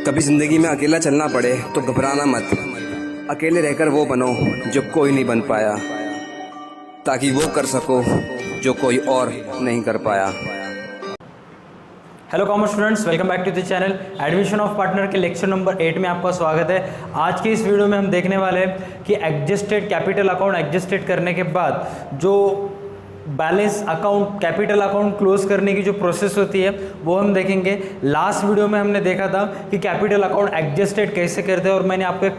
कभी जिंदगी में अकेला चलना पड़े तो घबराना मत। अकेले रहकर वो बनो जो कोई नहीं बन पाया, ताकि वो कर सको जो कोई और नहीं कर पाया। Hello commerce students, welcome back to the channel. Admission of partner के लेक्चर नंबर 8 में आपका स्वागत है। आज के इस वीडियो में हम देखने वाले हैं कि एडजस्टेड कैपिटल अकाउंट एडजस्टेड करने के बाद जो balance account capital account close करने की जो प्रोसेस होती है वो हम देखेंगे। लास्ट वीडियो में हमने देखा था कि कैपिटल अकाउंट एडजस्टेड कैसे करते हैं और मैंने आपको एक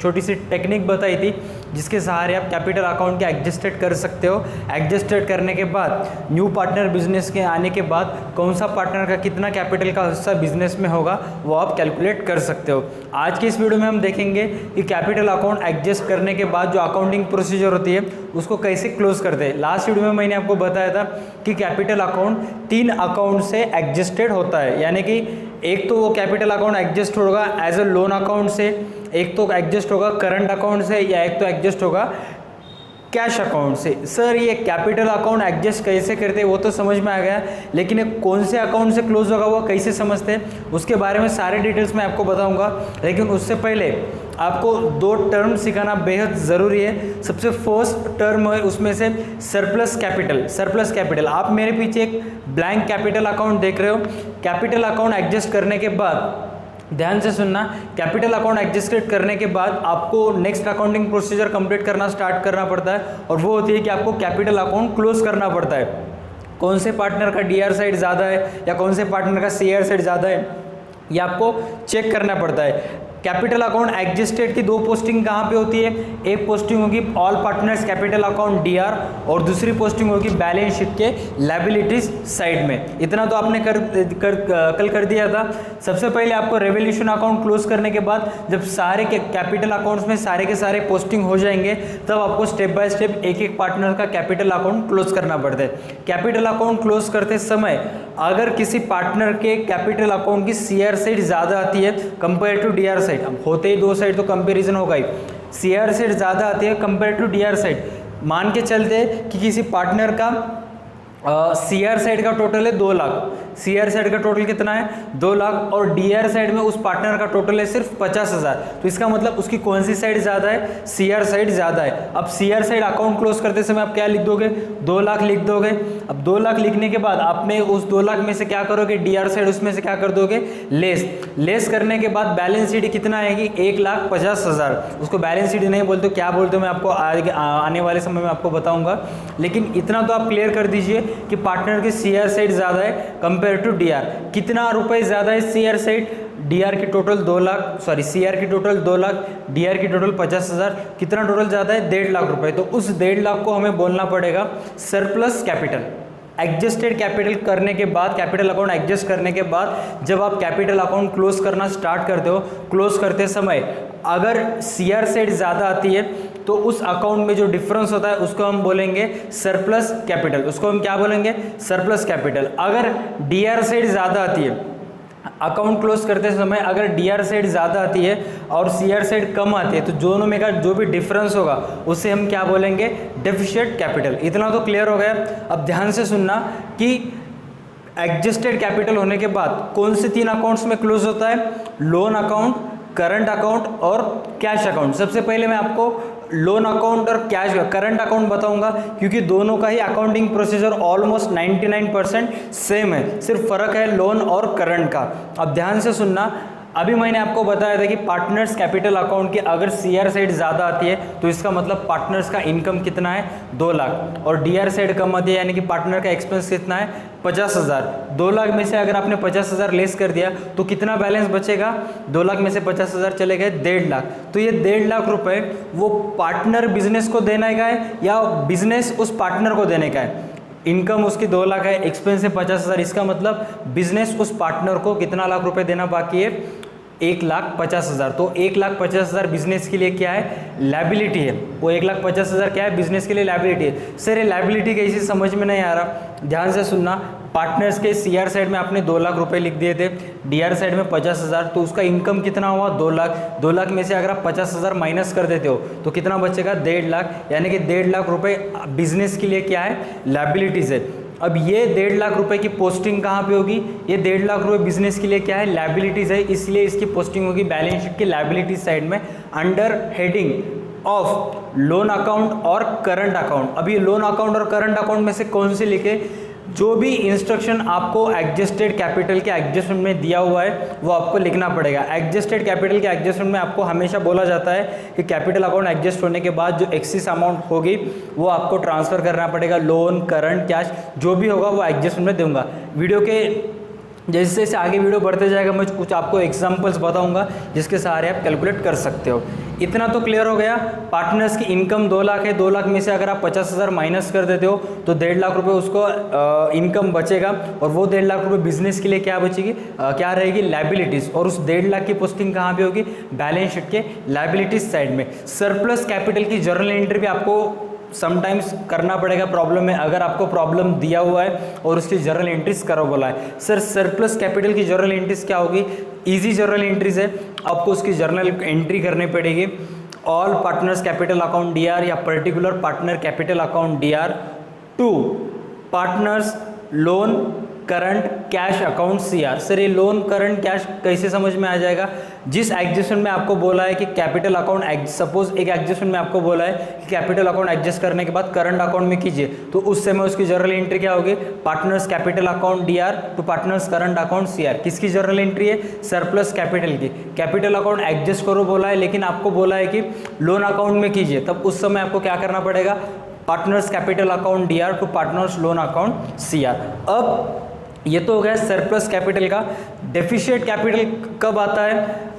छोटी सी टेक्निक बताई थी जिसके सहारे आप कैपिटल अकाउंट के एडजस्टेड कर सकते हो। एडजस्टेड करने के बाद न्यू पार्टनर बिजनेस के आने के बाद कौन सा पार्टनर का कितना कैपिटल का हिस्सा बिजनेस में होगा वो आप कैलकुलेट कर सकते हो। आज के इस वीडियो में हम देखेंगे कि कैपिटल अकाउंट एडजस्ट करने के बाद जो अकाउंटिंग प्रोसीजर होती है उसको कैसे क्लोज करते हैं। लास्ट वीडियो में मैंने आपको बताया था कि कैपिटल अकाउंट 3 अकाउंट से एडजस्टेड होता है, यानी कि एक तो वो कैपिटल अकाउंट एडजस्ट होगा एज अ लोन अकाउंट से, एक तो एडजस्ट होगा करंट अकाउंट से, या एक तो एडजस्ट होगा कैश अकाउंट से। सर ये कैपिटल अकाउंट एडजस्ट कैसे करते हैं वो तो समझ में आ गया, लेकिन ये कौन से अकाउंट से क्लोज होगा वो कैसे समझते हैं उसके बारे में सारे डिटेल्स मैं आपको बताऊंगा। लेकिन उससे पहले आपको 2 टर्म सिखाना बेहद ज़रूरी है। सबसे फर्स्ट टर्म है उसमें से सरप्लस कैपिटल। सरप्लस कैपिटल, आप मेरे पीछे एक ब्लैंक कैपिटल अकाउंट देख रहे हो। कैपिटल अकाउंट एडजस्ट करने के बाद ध्यान से सुनना, कैपिटल अकाउंट एडजस्ट करने के बाद आपको नेक्स्ट अकाउंटिंग प्रोसीजर कंप्लीट करना स्टार्ट करना पड़ता है और वो होती है कि आपको कैपिटल अकाउंट क्लोज करना पड़ता है। कौन से पार्टनर का डीआर साइड ज़्यादा है या कौन से पार्टनर का सीआर साइड ज़्यादा है ये आपको चेक करना पड़ता है। कैपिटल अकाउंट एडजस्टेड की 2 पोस्टिंग कहाँ पे होती है? एक पोस्टिंग होगी all partners capital account D R और दूसरी पोस्टिंग होगी बैलेंस शीट के लायबिलिटीज साइड में। इतना तो आपने कल कर दिया था। सबसे पहले आपको रेवोल्यूशन अकाउंट क्लोज करने के बाद जब सारे के कैपिटल अकाउंट्स में सारे के सारे पोस्टिंग हो जाएंगे तब आपको स्टेप बाय स्टेप एक एक पार्टनर का कैपिटल अकाउंट क्लोज करना पड़ता है। कैपिटल अकाउंट क्लोज करते समय अगर किसी पार्टनर के कैपिटल अकाउंट की सीआर साइड ज़्यादा आती है कंपेयर टू डीआर साइड, अब होते ही 2 साइड तो कंपैरिजन होगा ही, सीआर साइड ज़्यादा आती है कंपेयर टू डीआर साइड, मान के चलते कि किसी पार्टनर का सीआर साइड का टोटल है 2 लाख, सीआर साइड का टोटल कितना है 2 लाख और डीआर साइड में उस पार्टनर का टोटल है सिर्फ 50,000, तो इसका मतलब उसकी कौन सी साइड ज़्यादा है? सीआर साइड ज़्यादा है। अब सीआर साइड अकाउंट क्लोज करते समय आप क्या लिख दोगे? 2 लाख लिख दोगे। अब 2 लाख लिखने के बाद आपने उस 2 लाख में से क्या करोगे? डीआर साइड उसमें से क्या कर दोगे? लेस करने के बाद बैलेंस शीट कितना आएगी? 1,50,000। उसको बैलेंस शीट नहीं बोलते, क्या बोलते मैं आपको आने वाले समय में आपको बताऊंगा, लेकिन इतना तो आप क्लियर कर दीजिए कि पार्टनर की सीआर साइड ज़्यादा है कंपेयर टू डीआर। कितना रुपए ज़्यादा है सीआर साइड? डीआर की टोटल 2 लाख, सॉरी सीआर की टोटल 2 लाख, डीआर की टोटल 50,000। कितना टोटल ज़्यादा है? 1.5 लाख रुपए। तो उस 1.5 लाख को हमें बोलना पड़ेगा सरप्लस कैपिटल। एडजस्टेड कैपिटल करने के बाद, कैपिटल अकाउंट एडजस्ट करने के बाद जब आप कैपिटल अकाउंट क्लोज करना स्टार्ट करते हो, क्लोज करते समय अगर सीआर साइड ज़्यादा आती है तो उस अकाउंट में जो डिफरेंस होता है उसको हम बोलेंगे सरप्लस कैपिटल। उसको हम क्या बोलेंगे? Surplus capital. अगर डीआर साइड ज़्यादा आती है, अकाउंट क्लोज करते समय अगर डीआर साइड ज़्यादा आती है और सीआर साइड कम आती है तो दोनों में का जो भी डिफरेंस होगा उसे हम क्या बोलेंगे? Deficient capital. इतना तो क्लियर हो गया। अब ध्यान से सुनना कि एडजस्टेड कैपिटल होने के बाद कौन से 3 अकाउंट्स में क्लोज होता है? लोन अकाउंट, करंट अकाउंट और कैश अकाउंट। सबसे पहले मैं आपको लोन अकाउंट और कैश करंट अकाउंट बताऊंगा क्योंकि दोनों का ही अकाउंटिंग प्रोसीजर ऑलमोस्ट 99% सेम है, सिर्फ फर्क है लोन और करंट का। अब ध्यान से सुनना, अभी मैंने आपको बताया था कि पार्टनर्स कैपिटल अकाउंट की अगर सीआर साइड ज़्यादा आती है तो इसका मतलब पार्टनर्स का इनकम कितना है? 2 लाख और डीआर साइड कम आती है यानी कि पार्टनर का एक्सपेंस कितना है? 50,000। 2 लाख में से अगर आपने 50,000 लेस कर दिया तो कितना बैलेंस बचेगा? 2 लाख में से 50,000 चले गए 1.5 लाख। तो ये 1.5 लाख रुपए वो पार्टनर बिजनेस को देने का है या बिजनेस उस पार्टनर को देने का है? इनकम उसकी 2 लाख है, एक्सपेंस है 50,000, इसका मतलब बिजनेस उस पार्टनर को कितना लाख रुपए देना बाकी है? 1,50,000। तो 1,50,000 बिजनेस के लिए क्या है? लायबिलिटी है। वो 1,50,000 क्या है? बिजनेस के लिए लायबिलिटी है। सर ये लायबिलिटी कैसी समझ में नहीं आ रहा, ध्यान से सुनना। पार्टनर्स के सीआर साइड में आपने 2 लाख रुपए लिख दिए थे, डीआर साइड में 50,000, तो उसका इनकम कितना हुआ? 2 लाख। 2 लाख में से अगर आप 50,000 माइनस कर देते हो तो कितना बचेगा? 1.5 लाख, यानी कि 1.5 लाख रुपए बिजनेस के लिए क्या है? लायबिलिटीज है। अब ये 1.5 लाख रुपए की पोस्टिंग कहाँ पे होगी, ये 1.5 लाख रुपए बिजनेस के लिए क्या है, लायबिलिटीज़ है, इसलिए इसकी पोस्टिंग होगी बैलेंस शीट की लायबिलिटीज साइड में under heading of loan account और करंट अकाउंट। अब ये लोन अकाउंट और करंट अकाउंट में से कौन से लिखे, जो भी इंस्ट्रक्शन आपको एडजस्टेड कैपिटल के एडजस्टमेंट में दिया हुआ है वो आपको लिखना पड़ेगा। एडजस्टेड कैपिटल के एडजस्टमेंट में आपको हमेशा बोला जाता है कि कैपिटल अकाउंट एडजस्ट होने के बाद जो एक्सिस अमाउंट होगी वो आपको ट्रांसफर करना पड़ेगा, लोन करंट कैश जो भी होगा वो एडजस्टमेंट में दूंगा। वीडियो के जैसे जैसे आगे वीडियो बढ़ते जाएगा मैं कुछ आपको एग्जांपल्स बताऊंगा जिसके सहारे आप कैलकुलेट कर सकते हो। इतना तो क्लियर हो गया। पार्टनर्स की इनकम 2 लाख है, 2 लाख में से अगर आप 50,000 माइनस कर देते हो तो 1.5 लाख रुपए उसको इनकम बचेगा और वो 1.5 लाख रुपए बिजनेस के लिए क्या बचेगी, क्या रहेगी, लायबिलिटीज़। और उस 1.5 लाख की पोस्टिंग कहाँ पे होगी, बैलेंस शीट के लायबिलिटीज साइड में। सरप्लस कैपिटल की जर्नल एंट्री भी आपको समटाइम्स करना पड़ेगा प्रॉब्लम में, अगर आपको प्रॉब्लम दिया हुआ है और उसकी जर्नल एंट्रीज करो बोला है। सर सरप्लस कैपिटल की जर्नल एंट्रीज क्या होगी, इजी जर्नल एंट्रीज है, आपको उसकी जर्नल एंट्री करनी पड़ेगी। All partners capital account DR या particular partner capital account DR to partners loan current cash account CR. Sir ये लोन करंट कैश कैसे समझ में आ जाएगा, जिस एडजस्टमेंट में आपको बोला है कि कैपिटल अकाउंट, सपोज एक एडजस्टमेंट में आपको बोला है कि कैपिटल अकाउंट एडजस्ट करने के बाद करंट अकाउंट में कीजिए, तो उस समय उसकी जर्नल एंट्री क्या होगी, partners capital account DR to partners current account CR. किसकी जर्नल एंट्री है, सरप्लस कैपिटल की। कैपिटल अकाउंट एडजस्ट करो बोला है लेकिन आपको बोला है कि लोन अकाउंट में कीजिए, तब उस समय आपको क्या करना पड़ेगा, partners capital account DR to partners loan account CR. अब ये तो हो गया सरप्लस कैपिटल का। डेफिशिएट कैपिटल कब आता है,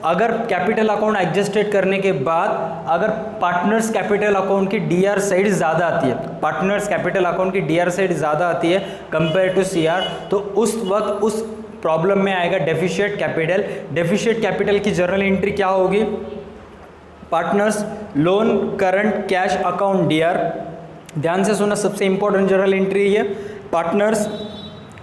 अगर कैपिटल अकाउंट एडजस्टेड करने के बाद अगर पार्टनर्स कैपिटल अकाउंट की डीआर साइड ज़्यादा आती है, पार्टनर्स कैपिटल अकाउंट की डीआर साइड ज़्यादा आती है कंपेयर टू सीआर, तो उस वक्त उस प्रॉब्लम में आएगा डेफिशिएट कैपिटल। डेफिशिएट कैपिटल की जर्नल एंट्री क्या होगी, partners loan current cash account DR. ध्यान से सुना, सबसे इंपॉर्टेंट जर्नल एंट्री है partners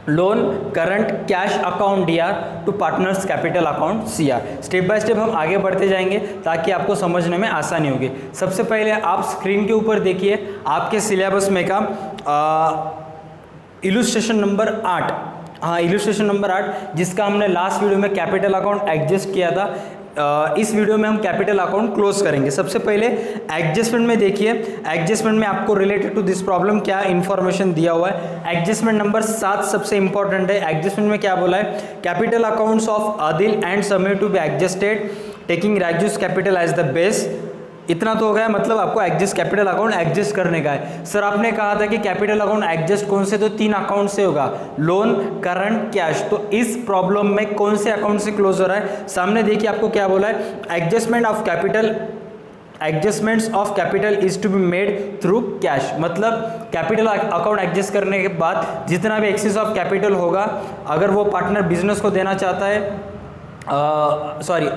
loan current cash account DR to partners capital account CR. Step by step हम आगे बढ़ते जाएंगे ताकि आपको समझने में आसानी होगी। सबसे पहले आप स्क्रीन के ऊपर देखिए आपके सिलेबस में का इलुस्ट्रेशन नंबर 8, हाँ इलुस्ट्रेशन नंबर 8 जिसका हमने लास्ट वीडियो में कैपिटल अकाउंट एडजस्ट किया था। इस वीडियो में हम कैपिटल अकाउंट क्लोज करेंगे। सबसे पहले एडजस्टमेंट में देखिए, एडजस्टमेंट में आपको रिलेटेड टू दिस प्रॉब्लम क्या इन्फॉर्मेशन दिया हुआ है। एडजस्टमेंट नंबर 7 सबसे इंपॉर्टेंट है। एडजस्टमेंट में क्या बोला है, capital accounts of Adil and Sameer to be adjusted taking Raju's capital as the base. इतना तो हो गया, मतलब आपको एडजस्ट कैपिटल अकाउंट एडजस्ट करने का है। सर आपने कहा था कि कैपिटल अकाउंट एडजस्ट कौन से, तो 3 अकाउंट से होगा, लोन करंट कैश। तो इस प्रॉब्लम में कौन से अकाउंट से क्लोज हो रहा है, सामने देखिए आपको क्या बोला है, adjustment of capital, adjustments of capital is to be made through cash. मतलब कैपिटल अकाउंट एडजस्ट करने के बाद जितना भी एक्सेस ऑफ कैपिटल होगा, अगर वो पार्टनर बिजनेस को देना चाहता है,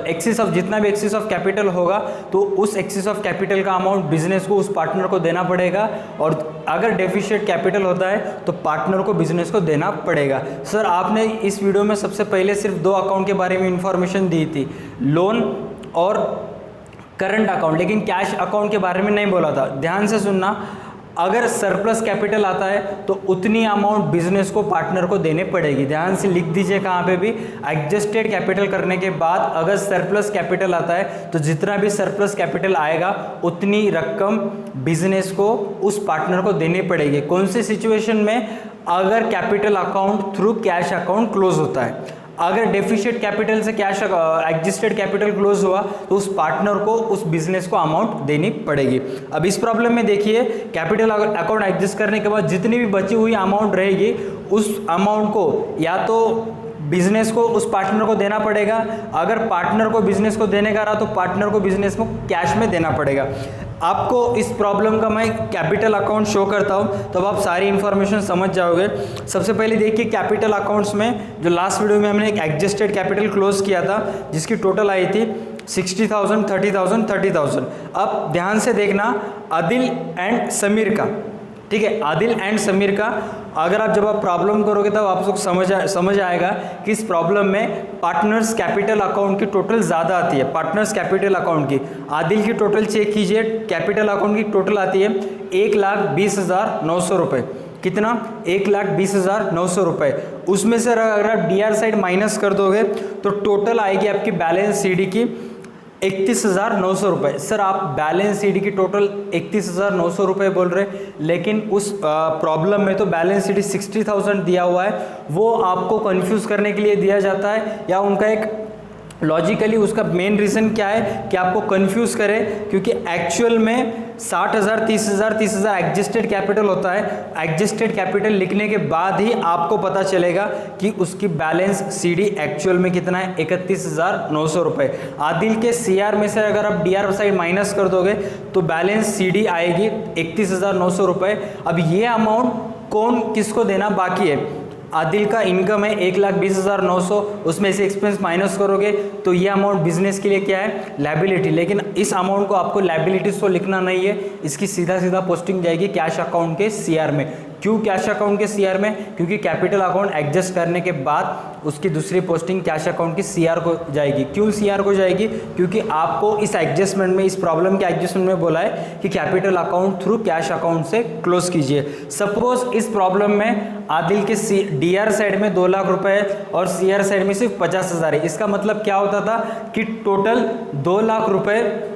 एक्सिस ऑफ जितना भी एक्सिस ऑफ कैपिटल होगा तो उस एक्सिस ऑफ कैपिटल का अमाउंट बिजनेस को उस पार्टनर को देना पड़ेगा, और अगर डेफिशिएट कैपिटल होता है तो पार्टनर को बिजनेस को देना पड़ेगा। सर आपने इस वीडियो में सबसे पहले सिर्फ 2 अकाउंट के बारे में इंफॉर्मेशन दी थी, लोन और करंट अकाउंट, लेकिन कैश अकाउंट के बारे में नहीं बोला था। ध्यान से सुनना, अगर सरप्लस कैपिटल आता है तो उतनी अमाउंट बिजनेस को पार्टनर को देने पड़ेगी। ध्यान से लिख दीजिए कहाँ पे भी, एडजस्टेड कैपिटल करने के बाद अगर सरप्लस कैपिटल आता है तो जितना भी सरप्लस कैपिटल आएगा उतनी रकम बिजनेस को उस पार्टनर को देनी पड़ेगी। कौन सी सिचुएशन में, अगर capital account through cash account close होता है। अगर डेफिशिएट कैपिटल से कैश एडजस्टेड कैपिटल क्लोज हुआ तो उस पार्टनर को उस बिजनेस को अमाउंट देनी पड़ेगी। अब इस प्रॉब्लम में देखिए, कैपिटल अकाउंट एडजस्ट करने के बाद जितनी भी बची हुई अमाउंट रहेगी उस अमाउंट को या तो बिजनेस को उस पार्टनर को देना पड़ेगा, अगर पार्टनर को बिजनेस को देने का रहा तो पार्टनर को बिजनेस को कैश में देना पड़ेगा। आपको इस प्रॉब्लम का मैं कैपिटल अकाउंट शो करता हूं तब आप सारी इन्फॉर्मेशन समझ जाओगे। सबसे पहले देखिए कैपिटल अकाउंट्स में जो लास्ट वीडियो में हमने एक एडजस्टेड कैपिटल क्लोज किया था जिसकी टोटल आई थी 60,000, 30,000, 30,000। अब ध्यान से देखना, आदिल एंड समीर का, ठीक है, आदिल एंड समीर का अगर आप जब आप प्रॉब्लम करोगे तब आप लोग समझ आएगा कि इस प्रॉब्लम में पार्टनर्स कैपिटल अकाउंट की टोटल ज़्यादा आती है। पार्टनर्स कैपिटल अकाउंट की, आदिल की टोटल चेक कीजिए, कैपिटल अकाउंट की टोटल आती है 1,20,900 रुपये। कितना 1,20,900 रुपये। उसमें से अगर आप डी आर साइड माइनस कर दोगे तो टोटल आएगी आपकी बैलेंस सी डी की 31,900 रुपये। सर आप बैलेंस सी डी की टोटल 31,900 रुपये बोल रहे, लेकिन उस प्रॉब्लम में तो बैलेंस सी डी 60,000 दिया हुआ है। वो आपको कंफ्यूज करने के लिए दिया जाता है, या उनका एक लॉजिकली उसका मेन रीज़न क्या है कि आपको कंफ्यूज करे, क्योंकि एक्चुअल में 60,000 30,000 एडजस्टेड कैपिटल होता है। एडजस्टेड कैपिटल लिखने के बाद ही आपको पता चलेगा कि उसकी बैलेंस सीडी एक्चुअल में कितना है, 31,900 रुपये। आदिल के सीआर में से अगर आप डीआर साइड माइनस कर दोगे तो बैलेंस सीडी आएगी 31,900 रुपये। अब ये अमाउंट कौन किसको देना बाकी है? आदिल का इनकम है 1,20,900, उसमें से एक्सपेंस माइनस करोगे तो ये अमाउंट बिजनेस के लिए क्या है, लायबिलिटी। लेकिन इस अमाउंट को आपको लायबिलिटीज को लिखना नहीं है, इसकी सीधा पोस्टिंग जाएगी कैश अकाउंट के सीआर में। क्यों कैश अकाउंट के सीआर में? क्योंकि कैपिटल अकाउंट एडजस्ट करने के बाद उसकी दूसरी पोस्टिंग कैश अकाउंट की सीआर को जाएगी। क्यों सीआर को जाएगी? क्योंकि आपको इस एडजस्टमेंट में, इस प्रॉब्लम के एडजस्टमेंट में बोला है कि capital account through cash account से क्लोज कीजिए। सपोज इस प्रॉब्लम में आदिल के डीआर साइड में 2 लाख रुपए और सीआर साइड में सिर्फ 50,000 है। इसका मतलब क्या होता था कि टोटल 2 लाख रुपए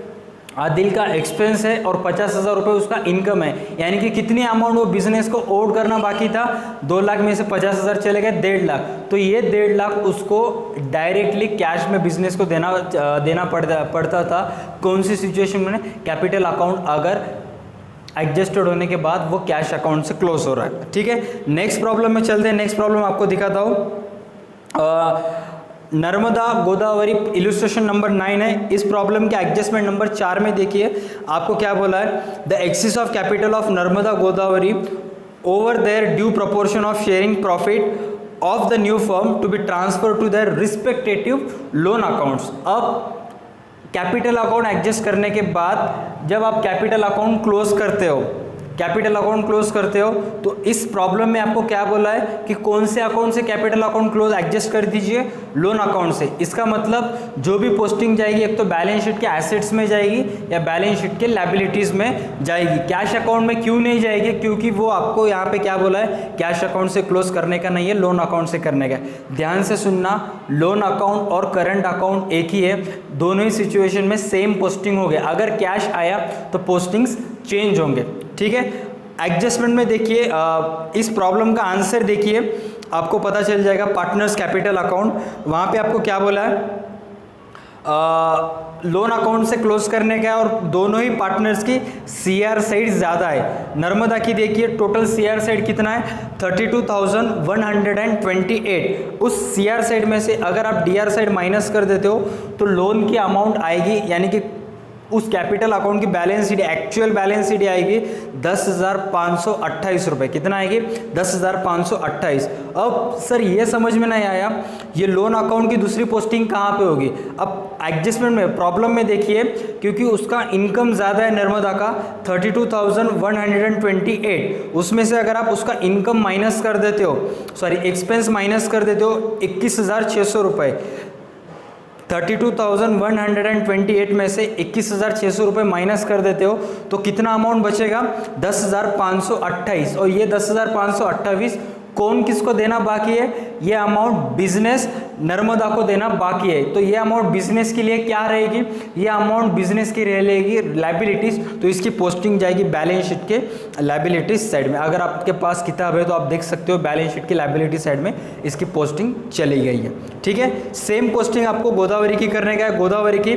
आदिल का एक्सपेंस है और 50,000 रुपये उसका इनकम है। यानी कि कितनी अमाउंट वो बिजनेस को ओड करना बाकी था, 2 लाख में से 50,000 चले गए 1.5 लाख। तो ये 1.5 लाख उसको डायरेक्टली कैश में बिजनेस को देना पड़ता था। कौन सी सिचुएशन में? कैपिटल अकाउंट अगर एडजस्टेड होने के बाद वो कैश अकाउंट से क्लोज हो रहा है। ठीक है, नेक्स्ट प्रॉब्लम में चलते हैं। नेक्स्ट प्रॉब्लम आपको दिखाता हूँ। नर्मदा गोदावरी इलस्ट्रेशन नंबर 9 है। इस प्रॉब्लम के एडजस्टमेंट नंबर 4 में देखिए आपको क्या बोला है, the excess of capital of Narmada Godavari over their due proportion of sharing profit of the new firm to be transfer to their respective loan accounts. अब कैपिटल अकाउंट एडजस्ट करने के बाद जब आप कैपिटल अकाउंट क्लोज करते हो तो इस प्रॉब्लम में आपको क्या बोला है कि कौन से अकाउंट से कैपिटल अकाउंट क्लोज एडजस्ट कर दीजिए, लोन अकाउंट से। इसका मतलब जो भी पोस्टिंग जाएगी एक तो बैलेंस शीट के एसेट्स में जाएगी या बैलेंस शीट के लायबिलिटीज में जाएगी। कैश अकाउंट में क्यों नहीं जाएगी? क्योंकि वो आपको यहाँ पे क्या बोला है, कैश अकाउंट से क्लोज करने का नहीं है, लोन अकाउंट से करने का है। ध्यान से सुनना, लोन अकाउंट और करंट अकाउंट एक ही है, दोनों ही सिचुएशन में सेम पोस्टिंग होंगे। अगर कैश आया तो पोस्टिंग्स चेंज होंगे। ठीक है, एडजस्टमेंट में देखिए इस प्रॉब्लम का आंसर देखिए, आपको पता चल जाएगा। पार्टनर्स कैपिटल अकाउंट, वहाँ पे आपको क्या बोला है, लोन अकाउंट से क्लोज करने का है और दोनों ही पार्टनर्स की सीआर साइड ज़्यादा है। नर्मदा की देखिए टोटल सीआर साइड कितना है, 32,128। उस सीआर साइड में से अगर आप डीआर साइड माइनस कर देते हो तो लोन की अमाउंट आएगी, यानी कि उस कैपिटल अकाउंट की balance sheet, actual balance sheet आएगी 10,528 रुपये। कितना आएगी? 10,528। अब सर ये समझ में नहीं आया, ये लोन अकाउंट की दूसरी पोस्टिंग कहाँ पे होगी? अब एडजस्टमेंट में प्रॉब्लम में देखिए, क्योंकि उसका इनकम ज़्यादा है नर्मदा का 32,128, उसमें से अगर आप उसका इनकम माइनस कर देते हो, सॉरी एक्सपेंस माइनस कर देते हो 21,600 रुपये, 32,128 में से 21,600 रुपये माइनस कर देते हो तो कितना अमाउंट बचेगा? 10,528। और ये 10,528 कौन किसको देना बाकी है? ये अमाउंट बिजनेस नर्मदा को देना बाकी है। तो ये अमाउंट बिजनेस के लिए क्या रहेगी? ये अमाउंट बिजनेस की रहेगी लायबिलिटीज, तो इसकी पोस्टिंग जाएगी बैलेंस शीट के लायबिलिटीज साइड में। अगर आपके पास किताब है तो आप देख सकते हो बैलेंस शीट की लायबिलिटी साइड में इसकी पोस्टिंग चली गई है। ठीक है, सेम पोस्टिंग आपको गोदावरी की करने का है। गोदावरी की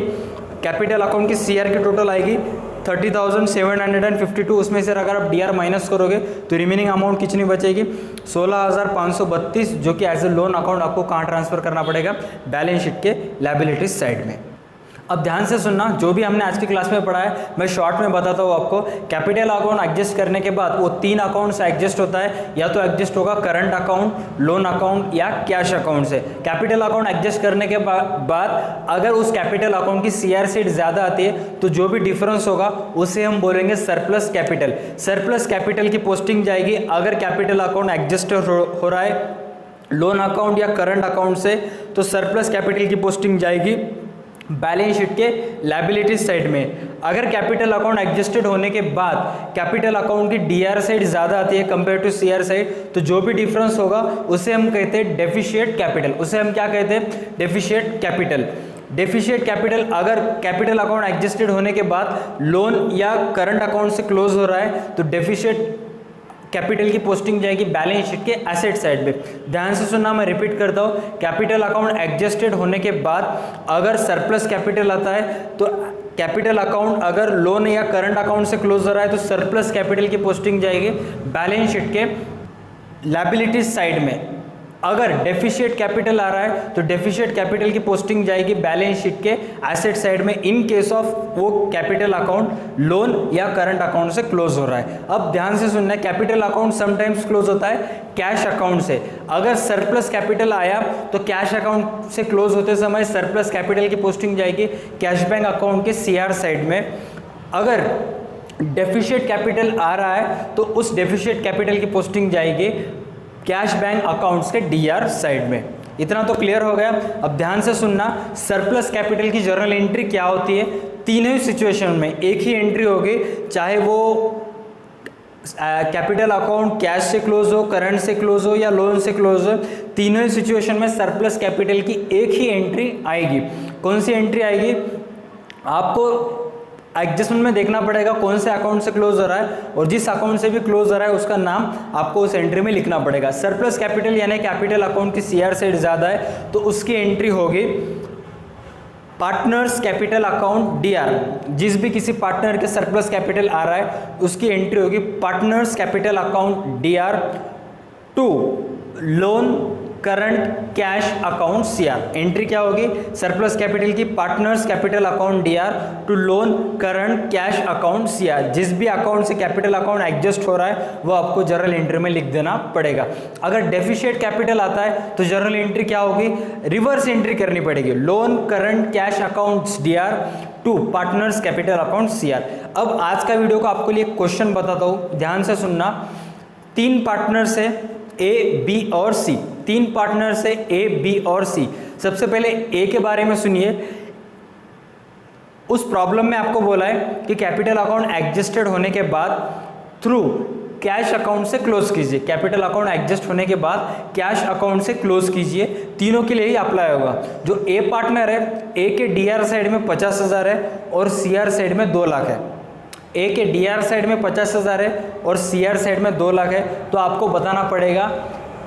कैपिटल अकाउंट की सीआर की टोटल आएगी 30,752। उसमें से अगर आप डीआर माइनस करोगे तो रिमेनिंग अमाउंट कितनी बचेगी? 16,532, जो कि एज ए लोन अकाउंट आपको कहाँ ट्रांसफर करना पड़ेगा? बैलेंस शीट के लायबिलिटीज साइड में। अब ध्यान से सुनना, जो भी हमने आज की क्लास में पढ़ा है मैं शॉर्ट में बताता हूँ आपको। कैपिटल अकाउंट एडजस्ट करने के बाद वो 3 अकाउंट से एडजस्ट होता है, या तो एडजस्ट होगा करंट अकाउंट, लोन अकाउंट या कैश अकाउंट से। कैपिटल अकाउंट एडजस्ट करने के बाद अगर उस कैपिटल अकाउंट की सीआर सीट ज़्यादा आती है तो जो भी डिफरेंस होगा उसे हम बोलेंगे सरप्लस कैपिटल। सरप्लस कैपिटल की पोस्टिंग जाएगी अगर कैपिटल अकाउंट एडजस्ट हो रहा है लोन अकाउंट या करंट अकाउंट से, तो सरप्लस कैपिटल की पोस्टिंग जाएगी बैलेंस शीट के लायबिलिटीज साइड में अगर कैपिटल अकाउंट एडजस्टेड होने के बाद कैपिटल अकाउंट की डीआर साइड ज़्यादा आती है कंपेयर टू सीआर साइड, तो जो भी डिफरेंस होगा उसे हम कहते हैं डेफिशिएट कैपिटल। उसे हम क्या कहते हैं? Deficit capital. डेफिशिएट कैपिटल अगर कैपिटल अकाउंट एडजस्टेड होने के बाद लोन या करंट अकाउंट से क्लोज हो रहा है तो डेफिशिएट कैपिटल की पोस्टिंग जाएगी बैलेंस शीट के एसेट साइड पे। ध्यान से सुनना, मैं रिपीट करता हूँ, कैपिटल अकाउंट एडजस्टेड होने के बाद अगर सरप्लस कैपिटल आता है तो कैपिटल अकाउंट अगर लोन या करंट अकाउंट से क्लोज हो रहा है तो सरप्लस कैपिटल की पोस्टिंग जाएगी बैलेंस शीट के लायबिलिटीज साइड में। अगर डेफिशिएट कैपिटल आ रहा है तो डेफिशिएट कैपिटल की पोस्टिंग जाएगी बैलेंस शीट के एसेट साइड में इन केस ऑफ वो कैपिटल अकाउंट लोन या करंट अकाउंट से क्लोज हो रहा है। अब ध्यान से सुनना, कैपिटल अकाउंट समटाइम्स क्लोज होता है कैश अकाउंट से। अगर सरप्लस कैपिटल आया तो कैश अकाउंट से क्लोज होते समय सरप्लस कैपिटल की पोस्टिंग जाएगी कैश बैंक अकाउंट के सीआर साइड में। अगर डेफिशिएट कैपिटल आ रहा है तो उस डेफिशिएट कैपिटल की पोस्टिंग जाएगी कैश बैंक अकाउंट्स के डीआर साइड में। इतना तो क्लियर हो गया। अब ध्यान से सुनना, सरप्लस कैपिटल की जर्नल एंट्री क्या होती है? तीनों ही सिचुएशन में एक ही एंट्री होगी, चाहे वो कैपिटल अकाउंट कैश से क्लोज हो, करंट से क्लोज हो या लोन से क्लोज हो, तीनों ही सिचुएशन में सरप्लस कैपिटल की एक ही एंट्री आएगी। कौन सी एंट्री आएगी? आपको एडजस्टमेंट में देखना पड़ेगा कौन से अकाउंट से क्लोज हो रहा है, और जिस अकाउंट से भी क्लोज हो रहा है उसका नाम आपको उस एंट्री में लिखना पड़ेगा। सरप्लस कैपिटल यानी कैपिटल अकाउंट की सीआर साइड ज़्यादा है तो उसकी एंट्री होगी पार्टनर्स कैपिटल अकाउंट डीआर। जिस भी किसी पार्टनर के सरप्लस कैपिटल आ रहा है उसकी एंट्री होगी partners capital account DR to loan current cash account CR. Entry क्या होगी? सरप्लस कैपिटल की partners capital account DR to loan current cash account CR. जिस भी अकाउंट से कैपिटल अकाउंट एडजस्ट हो रहा है वो आपको जर्नल एंट्री में लिख देना पड़ेगा। अगर डेफिशिएट कैपिटल आता है तो जर्नल एंट्री क्या होगी? रिवर्स एंट्री करनी पड़ेगी, loan current cash accounts DR to partners capital account CR. अब आज का वीडियो को आपको लिए क्वेश्चन बताता हूँ, ध्यान से सुनना। 3 पार्टनर्स है ए, बी और सी। 3 पार्टनर्स है ए, बी और सी। सबसे पहले ए के बारे में सुनिए। उस प्रॉब्लम में आपको बोला है कि कैपिटल अकाउंट एडजस्टेड होने के बाद थ्रू कैश अकाउंट से क्लोज कीजिए। कैपिटल अकाउंट एडजस्ट होने के बाद कैश अकाउंट से क्लोज कीजिए। तीनों के लिए ही अप्लाई होगा। जो ए पार्टनर है, ए के डीआर साइड में 50,000 है और सीआर साइड में 2 लाख है। ए के डीआर साइड में 50,000 है और सीआर साइड में 2 लाख है, तो आपको बताना पड़ेगा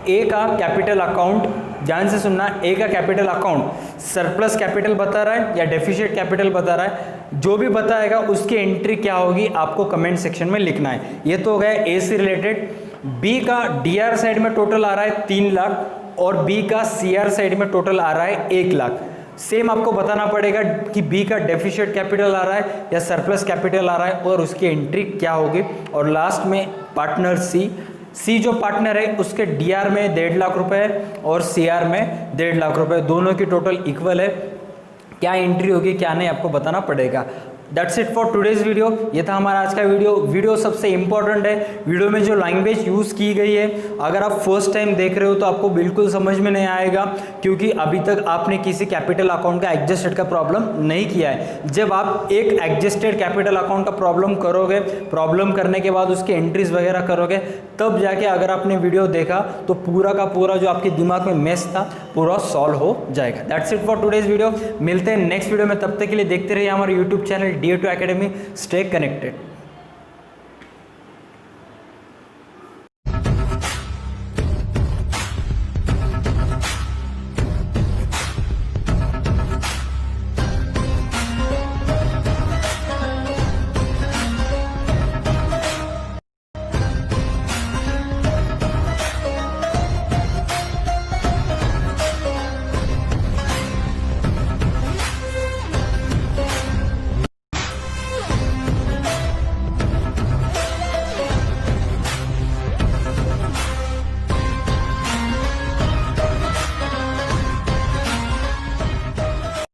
ए का कैपिटल अकाउंट। ध्यान से सुनना, ए का कैपिटल अकाउंट सरप्लस कैपिटल बता रहा है या डेफिशिएट कैपिटल बता रहा है, जो भी बताएगा उसकी एंट्री क्या होगी आपको कमेंट सेक्शन में लिखना है। ये तो हो गया ए से रिलेटेड। बी का डीआर साइड में टोटल आ रहा है 3 लाख और बी का सीआर साइड में टोटल आ रहा है 1 लाख। सेम आपको बताना पड़ेगा कि बी का डेफिशिएट कैपिटल आ रहा है या सरप्लस कैपिटल आ रहा है और उसकी एंट्री क्या होगी। और लास्ट में पार्टनर सी जो पार्टनर है उसके डीआर में 1.5 लाख रुपए है और सीआर में 1.5 लाख रुपए, दोनों की टोटल इक्वल है। क्या एंट्री होगी क्या नहीं आपको बताना पड़ेगा। That's it for today's video. ये था हमारा आज का वीडियो सबसे इंपॉर्टेंट है। वीडियो में जो लैंग्वेज यूज़ की गई है, अगर आप फर्स्ट टाइम देख रहे हो तो आपको बिल्कुल समझ में नहीं आएगा, क्योंकि अभी तक आपने किसी कैपिटल अकाउंट का एडजस्टेड का प्रॉब्लम नहीं किया है। जब आप एक एडजस्टेड कैपिटल अकाउंट का प्रॉब्लम करोगे, प्रॉब्लम करने के बाद उसकी एंट्रीज वगैरह करोगे, तब जाके अगर आपने वीडियो देखा तो पूरा का पूरा जो आपके दिमाग में मेस था पूरा सॉल्व हो जाएगा। That's it for today's video. मिलते हैं नेक्स्ट वीडियो में, तब तक के लिए देखते रहिए हमारे YouTube channel DA2 Academy। Stay connected.